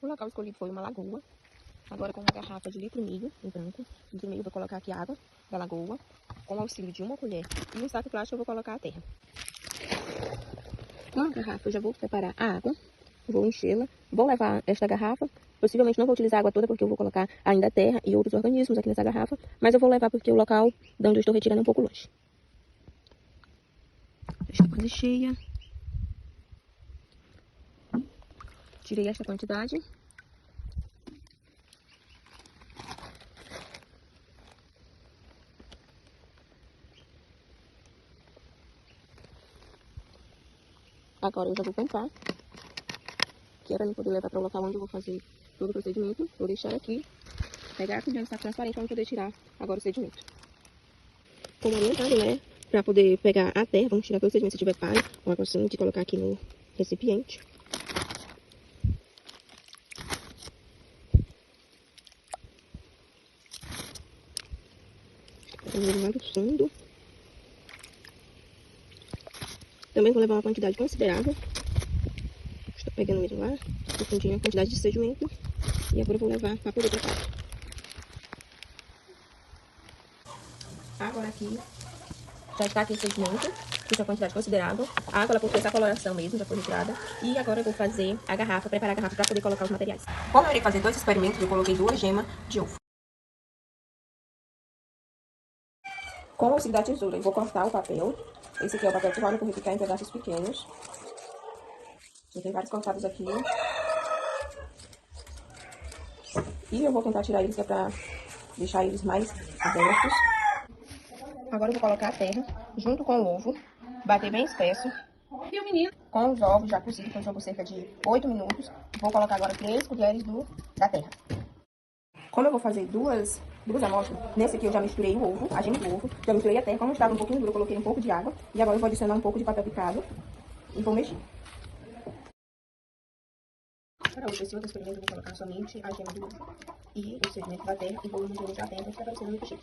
O local escolhido foi uma lagoa. Agora com uma garrafa de 1,5 litro em branco. 1,5 litro, vou colocar aqui a água da lagoa. Com o auxílio de uma colher e um saco plástico eu vou colocar a terra. Com a garrafa eu já vou preparar a água. Vou enchê-la. Vou levar esta garrafa. Possivelmente não vou utilizar a água toda porque eu vou colocar ainda terra e outros organismos aqui nessa garrafa. Mas eu vou levar porque o local de onde eu estou retirando é um pouco longe. Está quase cheia. Tirei esta quantidade. Agora eu já vou pensar, que é para eu poder levar para o local onde eu vou fazer todo o procedimento. Vou deixar aqui, pegar a colher de saco transparente para eu poder tirar agora o sedimento. Como orientado, né? Para poder pegar a terra, vamos tirar todo o sedimento se tiver palha, ou água assim, de colocar aqui no recipiente. Vamos lá do fundo. Também vou levar uma quantidade considerável. Estou pegando mesmo lá, no fundinho, a quantidade de sedimento. E agora eu vou levar para poder preparar. Agora aqui, já está aqui o sedimento, fiz uma quantidade considerável. A água, ela possui essa coloração mesmo, já foi retirada. E agora eu vou fazer a garrafa, preparar a garrafa para poder colocar os materiais. Como eu irei fazer 2 experimentos, eu coloquei 2 gemas de ovo. Com o auxílio da tesoura, eu vou cortar o papel. Esse aqui é o papel toalha, porque ficar em pedaços pequenos. Já tem vários cortados aqui. E eu vou tentar tirar eles, que é pra deixar eles mais abertos. Agora eu vou colocar a terra junto com o ovo. Bater bem espesso. Com os ovos já cozidos, que eu jogo cerca de 8 minutos. Vou colocar agora 3 colheres da terra. Como eu vou fazer duas amostras, nesse aqui eu já misturei o ovo, a gema do ovo. Já misturei a terra. Como estava um pouquinho duro, eu coloquei um pouco de água. E agora eu vou adicionar um pouco de papel picado. E vou mexer. Para o segundo experimento, eu vou colocar somente a gema do ovo e o sedimento da terra e vou manter a terra para aparecer no recheio.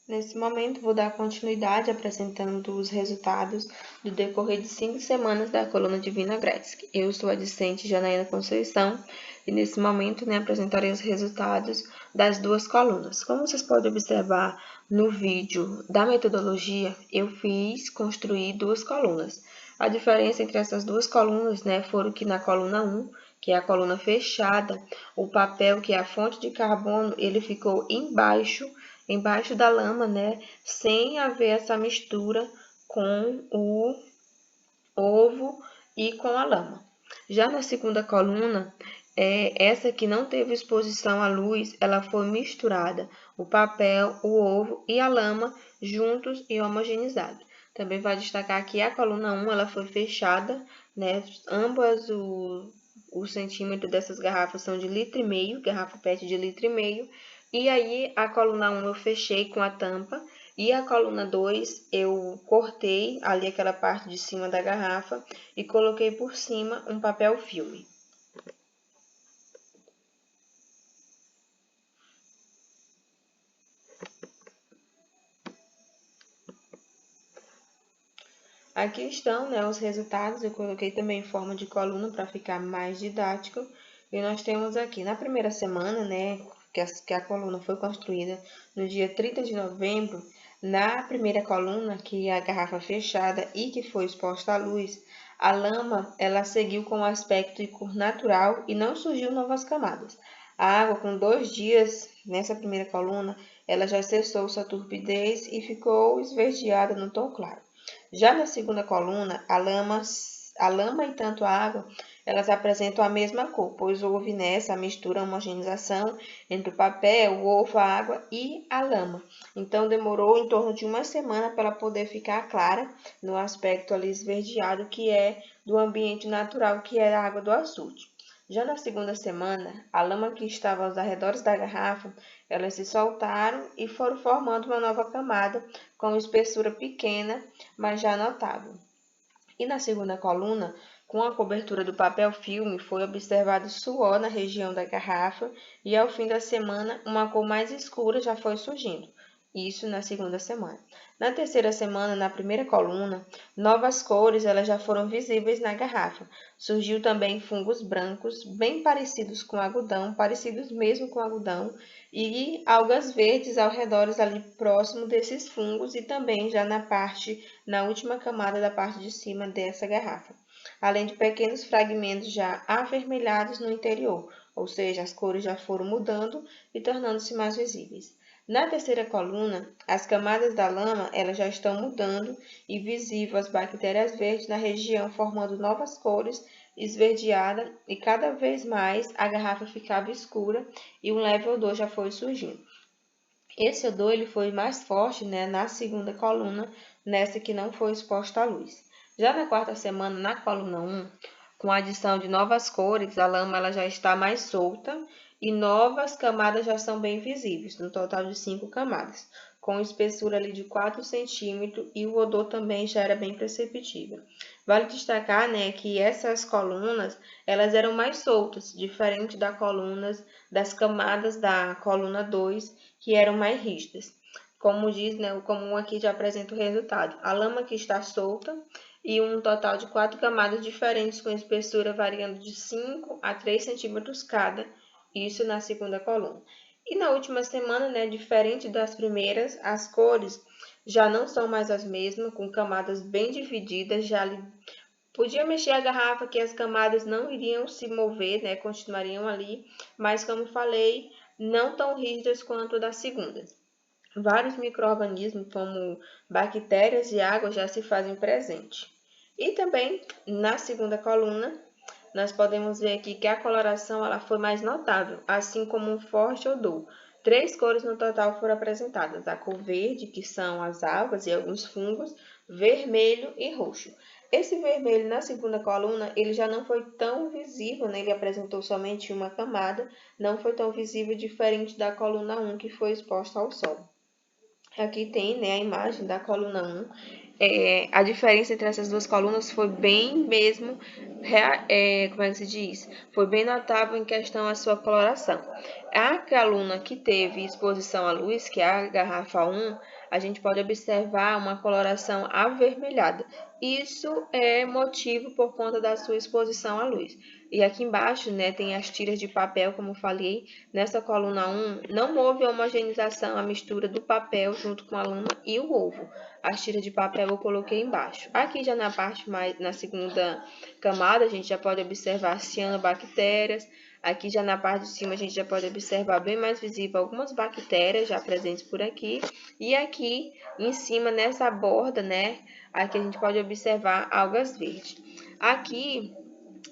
Nesse momento, vou dar continuidade apresentando os resultados do decorrer de 5 semanas da coluna Divina Grécia. Eu sou a discente Janaína Conceição e nesse momento apresentarei os resultados das 2 colunas. Como vocês podem observar no vídeo da metodologia, eu construir 2 colunas. A diferença entre essas 2 colunas foram que na coluna 1, que é a coluna fechada, o papel, que é a fonte de carbono, ele ficou embaixo da lama, sem haver essa mistura com o ovo e com a lama. Já na segunda coluna, essa que não teve exposição à luz, ela foi misturada, o papel, o ovo e a lama juntos e homogeneizados. Também vai destacar que a coluna 1, ela foi fechada, ambas o centímetro dessas garrafas são de 1,5 litro, garrafa PET de 1,5 litro, e aí a coluna 1 eu fechei com a tampa, e a coluna 2 eu cortei ali aquela parte de cima da garrafa e coloquei por cima um papel filme. Aqui estão, os resultados, eu coloquei também em forma de coluna para ficar mais didático. E nós temos aqui, na primeira semana, que a coluna foi construída no dia 30 de novembro, na primeira coluna, que é a garrafa fechada e que foi exposta à luz, a lama, ela seguiu com aspecto e cor natural e não surgiu novas camadas. A água, com 2 dias, nessa primeira coluna, ela já cessou sua turbidez e ficou esverdeada no tom claro. Já na segunda coluna, a lama e tanto a água, elas apresentam a mesma cor, pois houve nessa mistura, homogeneização entre o papel, o ovo, a água e a lama. Então, demorou em torno de uma semana para ela poder ficar clara no aspecto ali esverdeado, que é do ambiente natural, que é a água do açude. Já na segunda semana, a lama que estava aos arredores da garrafa, elas se soltaram e foram formando uma nova camada com espessura pequena, mas já notável. E na segunda coluna, com a cobertura do papel filme, foi observado suor na região da garrafa e ao fim da semana, uma cor mais escura já foi surgindo. Isso na segunda semana. Na terceira semana, na primeira coluna, novas cores elas já foram visíveis na garrafa. Surgiu também fungos brancos, bem parecidos com algodão, parecidos mesmo com algodão, e algas verdes ao redor ali próximo desses fungos e também já na última camada da parte de cima dessa garrafa. Além de pequenos fragmentos já avermelhados no interior, ou seja, as cores já foram mudando e tornando-se mais visíveis. Na terceira coluna, as camadas da lama elas já estão mudando e visível as bactérias verdes na região, formando novas cores esverdeada e cada vez mais a garrafa ficava escura e um leve odor já foi surgindo. Esse odor ele foi mais forte, né, na segunda coluna, nessa que não foi exposta à luz. Já na quarta semana, na coluna 1, com a adição de novas cores, a lama ela já está mais solta e novas camadas já são bem visíveis, no total de 5 camadas, com espessura ali de 4 centímetros e o odor também já era bem perceptível. Vale destacar, né, que essas colunas elas eram mais soltas, diferente das camadas da coluna 2, que eram mais rígidas. Como diz, né, o comum aqui já apresenta o resultado. A lama que está solta e um total de 4 camadas diferentes com espessura variando de 5 a 3 centímetros cada, isso na segunda coluna. E na última semana, né, diferente das primeiras, as cores já não são mais as mesmas, com camadas bem divididas, já ali podia mexer a garrafa que as camadas não iriam se mover, né, continuariam ali, mas como falei, não tão rígidas quanto da segunda. Vários micro-organismos, como bactérias e água, já se fazem presente. E também, na segunda coluna, nós podemos ver aqui que a coloração ela foi mais notável, assim como um forte odor. 3 cores no total foram apresentadas: a cor verde, que são as algas e alguns fungos, vermelho e roxo. Esse vermelho na segunda coluna, ele já não foi tão visível, né? Ele apresentou somente uma camada, não foi tão visível, diferente da coluna 1, que foi exposta ao sol. Aqui tem, né, a imagem da coluna 1. A diferença entre essas duas colunas foi bem mesmo, como é que se diz? Foi bem notável em questão à sua coloração. A coluna que teve exposição à luz, que é a garrafa 1, a gente pode observar uma coloração avermelhada. Isso é motivo por conta da sua exposição à luz. E aqui embaixo, né, tem as tiras de papel, como falei. Nessa coluna 1, não houve homogeneização, a mistura do papel junto com a lama e o ovo. As tiras de papel eu coloquei embaixo. Aqui já na parte mais, na segunda camada, a gente já pode observar cianobactérias. Aqui já na parte de cima a gente já pode observar bem mais visível algumas bactérias já presentes por aqui. E aqui em cima, nessa borda, né, aqui a gente pode observar algas verdes. Aqui,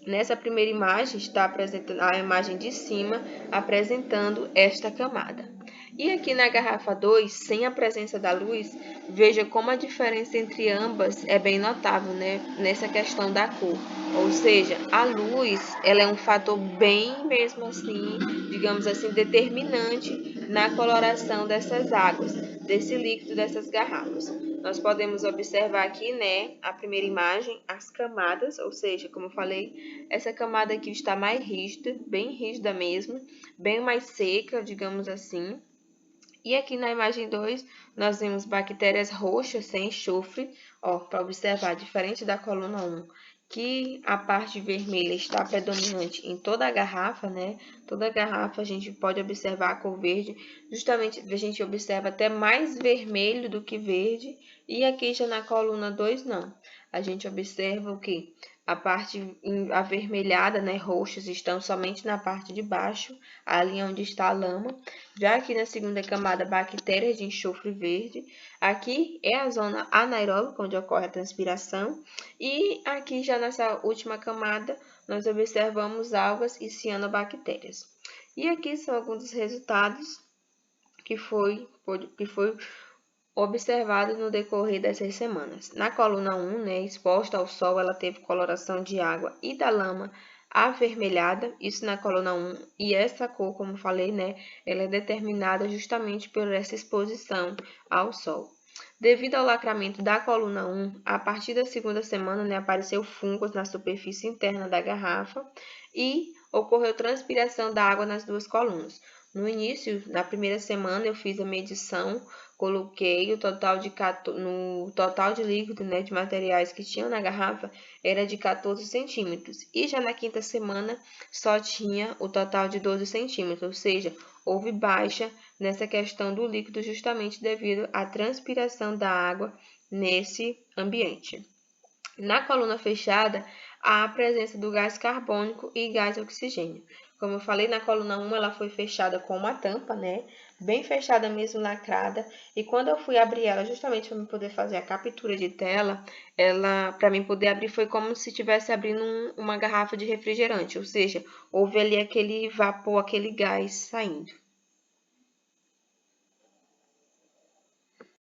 nessa primeira imagem, está apresentando a imagem de cima, apresentando esta camada. E aqui na garrafa 2, sem a presença da luz, veja como a diferença entre ambas é bem notável, né? Nessa questão da cor. Ou seja, a luz, ela é um fator bem mesmo assim, digamos assim, determinante na coloração dessas águas, desse líquido dessas garrafas. Nós podemos observar aqui, né, a primeira imagem, as camadas, ou seja, como eu falei, essa camada aqui está mais rígida, bem rígida mesmo, bem mais seca, digamos assim. E aqui na imagem 2, nós vemos bactérias roxas sem enxofre, ó, para observar, diferente da coluna 1, que a parte vermelha está predominante em toda a garrafa, né? Toda a garrafa a gente pode observar a cor verde, justamente a gente observa até mais vermelho do que verde, e aqui já na coluna 2 não. A gente observa o quê? A parte avermelhada, né, roxas, estão somente na parte de baixo, ali onde está a lama. Já aqui na segunda camada, bactérias de enxofre verde. Aqui é a zona anaeróbica, onde ocorre a transpiração. E aqui, já nessa última camada, nós observamos algas e cianobactérias. E aqui são alguns dos resultados que foi observado no decorrer dessas semanas. Na coluna 1, né, exposta ao sol, ela teve coloração de água e da lama avermelhada, isso na coluna 1, e essa cor, como falei, né, ela é determinada justamente por essa exposição ao sol. Devido ao lacramento da coluna 1, a partir da segunda semana, né, apareceu fungos na superfície interna da garrafa e ocorreu transpiração da água nas duas colunas. No início, na primeira semana, eu fiz a medição, coloquei o total no total de líquido, né, de materiais que tinham na garrafa, era de 14 centímetros. E já na quinta semana, só tinha o total de 12 centímetros, ou seja, houve baixa nessa questão do líquido justamente devido à transpiração da água nesse ambiente. Na coluna fechada, há a presença do gás carbônico e gás oxigênio. Como eu falei, na coluna 1 ela foi fechada com uma tampa, né? Bem fechada mesmo, lacrada. E quando eu fui abrir ela, justamente para eu poder fazer a captura de tela, ela, para mim poder abrir, foi como se estivesse abrindo uma garrafa de refrigerante. Ou seja, houve ali aquele vapor, aquele gás saindo.